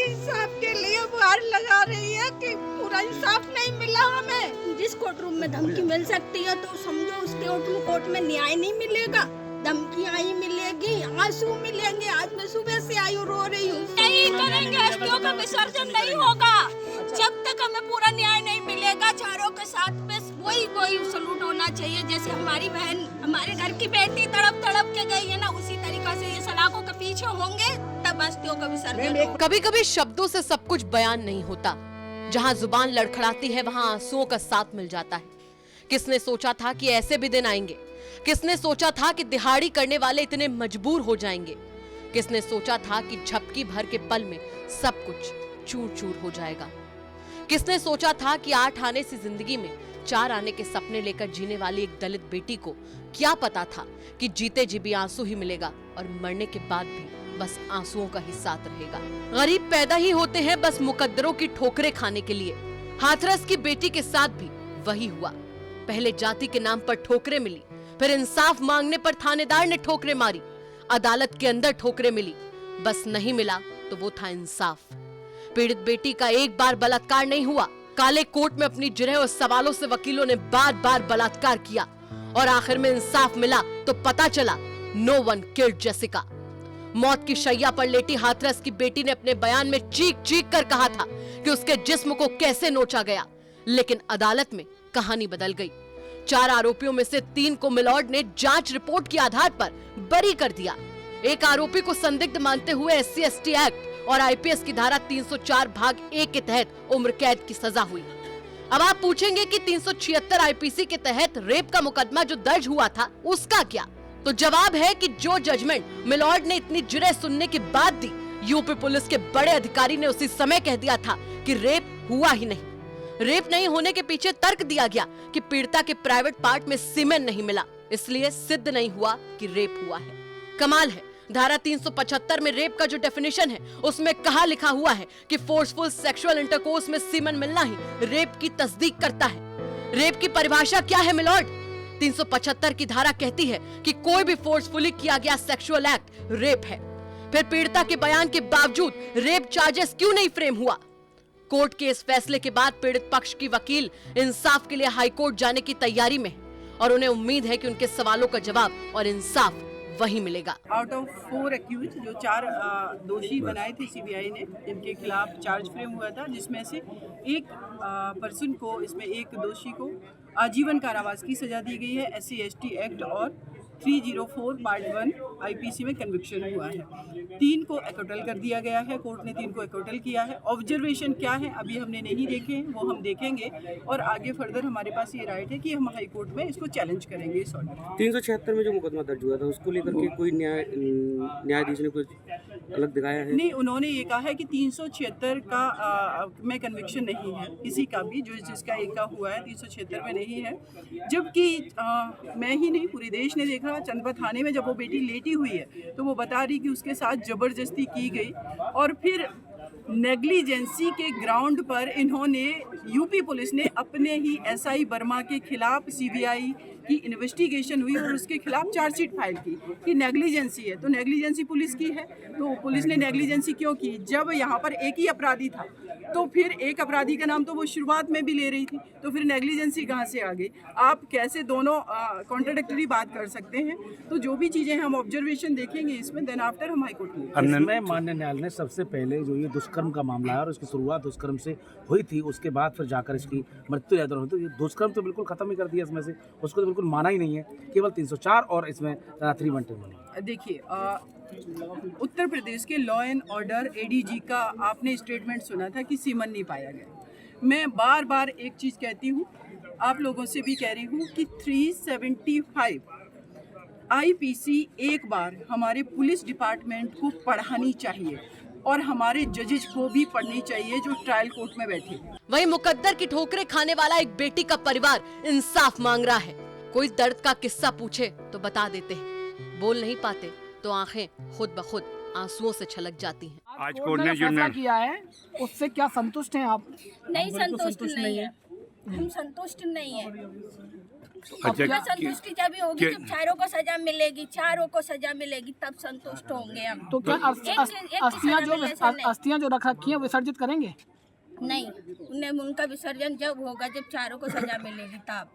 इंसाफ के लिए गुहार लगा रही है कि पूरा इंसाफ नहीं मिला हमें। जिस कोर्ट रूम में धमकी मिल सकती है तो समझो उसके कोर्ट में न्याय नहीं मिलेगा। धमकियाँ ही मिलेगी, आंसू मिलेंगे। आज मैं सुबह से आई हूँ, रो रही हूँ। नहीं करेंगे, एसडीओ का विसर्जन नहीं होगा जब तक हमें पूरा न्याय नहीं मिलेगा। चारों के साथ में वही सलूट होना चाहिए। जैसे हमारी बहन, हमारे घर की बेटी तड़प तड़प के गई है ना, उसी तरीका से ये सलाखों के पीछे होंगे तब एसडीओ का विसर्जन होगा। कभी कभी शब्दों से सब कुछ बयान नहीं होता। जहाँ जुबान लड़खड़ाती है वहाँ आंसुओं का साथ मिल जाता है। किसने सोचा था कि ऐसे भी दिन आएंगे? किसने सोचा था कि दिहाड़ी करने वाले इतने मजबूर हो जाएंगे? किसने सोचा था कि झपकी भर के पल में सब कुछ चूर चूर हो जाएगा? किसने सोचा था कि 8 आने से जिंदगी में 4 आने के सपने लेकर जीने वाली एक दलित बेटी को क्या पता था कि जीते जी भी आंसू ही मिलेगा और मरने के बाद भी बस आंसुओं का ही साथ रहेगा। गरीब पैदा ही होते हैं बस मुकद्दरों की ठोकरें खाने के लिए। हाथरस की बेटी के साथ भी वही हुआ। पहले जाति के नाम पर ठोकरें मिली, फिर इंसाफ मांगने पर थानेदार ने ठोकरें मारी, अदालत के अंदर ठोकरें मिली, बस नहीं मिला तो वो था इंसाफ। पीड़ित बेटी का एक बार बलात्कार नहीं हुआ। काले कोर्ट में अपनी जिरह और सवालों से वकीलों ने बार बार बलात्कार किया और आखिर में इंसाफ मिला तो पता चला नो वन किल्ड जेसिका। मौत की शैया पर लेटी हाथरस की बेटी ने अपने बयान में चीख चीख कर कहा था कि उसके जिस्म को कैसे नोचा गया, लेकिन अदालत में कहानी बदल गई। 4 आरोपियों में से 3 को मिलॉर्ड ने जांच रिपोर्ट के आधार पर बरी कर दिया। एक आरोपी को संदिग्ध मानते हुए SC/ST एक्ट और IPS की धारा 304 भाग 1 के तहत उम्र कैद की सजा हुई। अब आप पूछेंगे कि 376 IPC के तहत रेप का मुकदमा जो दर्ज हुआ था उसका क्या? तो जवाब है कि जो जजमेंट मिलॉर्ड ने इतनी जिरह सुनने के बाद दी, यूपी पुलिस के बड़े अधिकारी ने उसी समय कह दिया था कि रेप हुआ ही नहीं। रेप नहीं होने के पीछे तर्क दिया गया कि पीड़िता के प्राइवेट पार्ट में सीमेन नहीं मिला, इसलिए सिद्ध नहीं हुआ कि रेप हुआ है। कमाल है, धारा 375 में रेप का जो डेफिनेशन है उसमें कहा लिखा हुआ है कि फोर्सफुल सेक्सुअल इंटरकोर्स में सीमेन मिलना ही रेप की तस्दीक करता है। रेप की परिभाषा क्या है मिलॉर्ड? 375 की धारा कहती है कि कोई भी फोर्सफुली किया गया सेक्सुअल एक्ट रेप है। फिर पीड़िता के बयान के बावजूद रेप चार्जेस क्यों नहीं फ्रेम हुआ? कोर्ट के इस फैसले के बाद पीड़ित पक्ष की वकील इंसाफ के लिए हाई कोर्ट जाने की तैयारी में है और उन्हें उम्मीद है कि उनके सवालों का जवाब और इंसाफ वही मिलेगा। आउट ऑफ 4 एक्यूज जो 4 दोषी बनाए थे CBI ने, जिनके खिलाफ चार्ज फ्रेम हुआ था, जिसमें से एक पर्सन को, इसमें एक दोषी को आजीवन कारावास की सजा दी गई है। SC/ST एक्ट और 304 पार्ट 1 IPC में कन्विक्शन हुआ है। 3 को एक्विटल कर दिया गया है, कोर्ट ने 3 को एक्विटल किया है। ऑब्जर्वेशन क्या है अभी हमने नहीं देखे, वो हम देखेंगे और आगे फर्दर हमारे पास ये राइट है कि हम हाई कोर्ट में इसको चैलेंज करेंगे इस ऑर्डर। 376 में जो मुकदमा दर्ज हुआ था उसको लेकर के कोई न्यायाधीश ने कुछ अलग दिखाया है? नहीं, उन्होंने ये कहा है कि 376 का में कन्विक्शन नहीं है किसी का भी, जो जिसका एक का हुआ है 376 में नहीं है। जबकि मैं ही नहीं, पूरे देश ने देखा। चंदवा थाने में जब वो बेटी लेटी हुई है तो वो बता रही कि उसके साथ जबरदस्ती की गई और फिर नेग्लिजेंसी के ग्राउंड पर इन्होंने, यूपी पुलिस ने अपने ही SI वर्मा के खिलाफ CBI की इन्वेस्टिगेशन हुई और उसके खिलाफ चार्जशीट फाइल की कि नेग्लिजेंसी है। तो नेग्लिजेंसी पुलिस की है, तो पुलिस ने नेग्लिजेंसी क्यों की? जब यहाँ पर एक ही अपराधी था तो फिर एक अपराधी का नाम तो वो शुरुआत में भी ले रही थी, तो फिर नेग्लिजेंसी कहाँ से आ गई? आप कैसे दोनों कॉन्ट्राडिक्टरी बात कर सकते हैं? तो जो भी चीज़ें हम ऑब्जर्वेशन देखेंगे इसमें, देन आफ्टर हम हाईकोर्ट में माननीय न्यायालय ने सबसे पहले जो ये दुष्कर्म का मामला है और उसकी शुरुआत दुष्कर्म से हुई थी, उसके बाद फिर जाकर इसकी मृत्यु याद रही। तो ये दुष्कर्म तो बिल्कुल खत्म ही कर दिया इसमें से, उसको तो बिल्कुल माना ही नहीं है, केवल 304 और इसमें 312। देखिए, उत्तर प्रदेश के लॉ एंड ऑर्डर ADG का आपने स्टेटमेंट सुना था कि सीमन नहीं पाया गया। मैं बार बार एक चीज़ कहती हूँ, आप लोगों से भी कह रही हूँ कि 375 IPC एक बार हमारे पुलिस डिपार्टमेंट को पढ़ानी चाहिए और हमारे जजेज को भी पढ़नी चाहिए जो ट्रायल कोर्ट में बैठे। वही मुकद्दर की ठोकरें खाने वाला एक बेटी का परिवार इंसाफ मांग रहा है। कोई दर्द का किस्सा पूछे तो बता देते हैं, बोल नहीं पाते तो आंखें खुद ब खुद आंसुओं से छलक जाती हैं। आज कोर्ट ने जो फैसला किया है उससे क्या संतुष्ट हैं आप? नहीं, संतुष्ट नहीं है, हम संतुष्ट नहीं है। अच्छा हमें संतुष्टि जब भी होगी क्या- जब चारों को सजा मिलेगी, चारों को सजा मिलेगी तब संतुष्ट होंगे हम। तो क्या एक की अस्थियां जो रख रखी हैं विसर्जित करेंगे? नहीं, उन्हें उनका विसर्जन जब होगा जब चारों को सजा मिलेगी तब।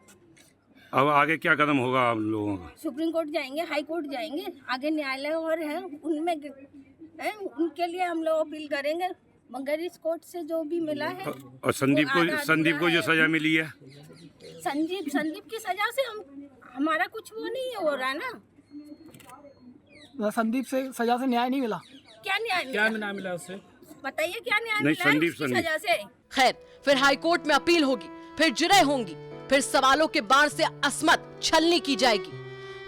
अब आगे क्या कदम होगा आप लोगों का? सुप्रीम कोर्ट जाएंगे, हाई कोर्ट जाएंगे, आगे न्यायालय और है उनमें है, उनके लिए हम लोग अपील करेंगे। मगर इस कोर्ट से जो भी मिला है और संदीप वो आधा को जो अधूरा सजा मिली है, संदीप की सजा से हमारा कुछ वो नहीं हो रहा ना। संदीप से सजा से न्याय नहीं मिला? क्या न्याय मिला उससे? बताइए क्या न्याय नहीं, मिला है संदीप उसकी सजा से? खैर, फिर हाईकोर्ट में अपील होगी, फिर जिरह होंगी, फिर सवालों के बाढ़ से असमत छलनी की जाएगी।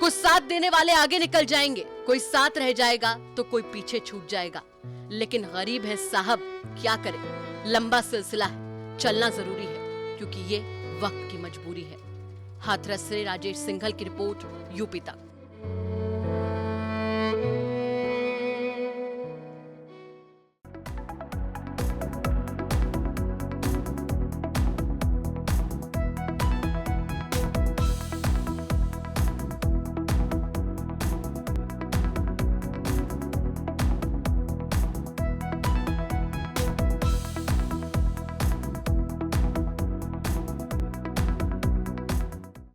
कुछ साथ देने वाले आगे निकल जाएंगे, कोई साथ रह जाएगा तो कोई पीछे छूट जाएगा। लेकिन गरीब है साहब, क्या करे, लंबा सिलसिला है, चलना जरूरी है क्योंकि ये वक्त की मजबूरी है। हाथरस से राजेश सिंघल की रिपोर्ट, यूपी तक।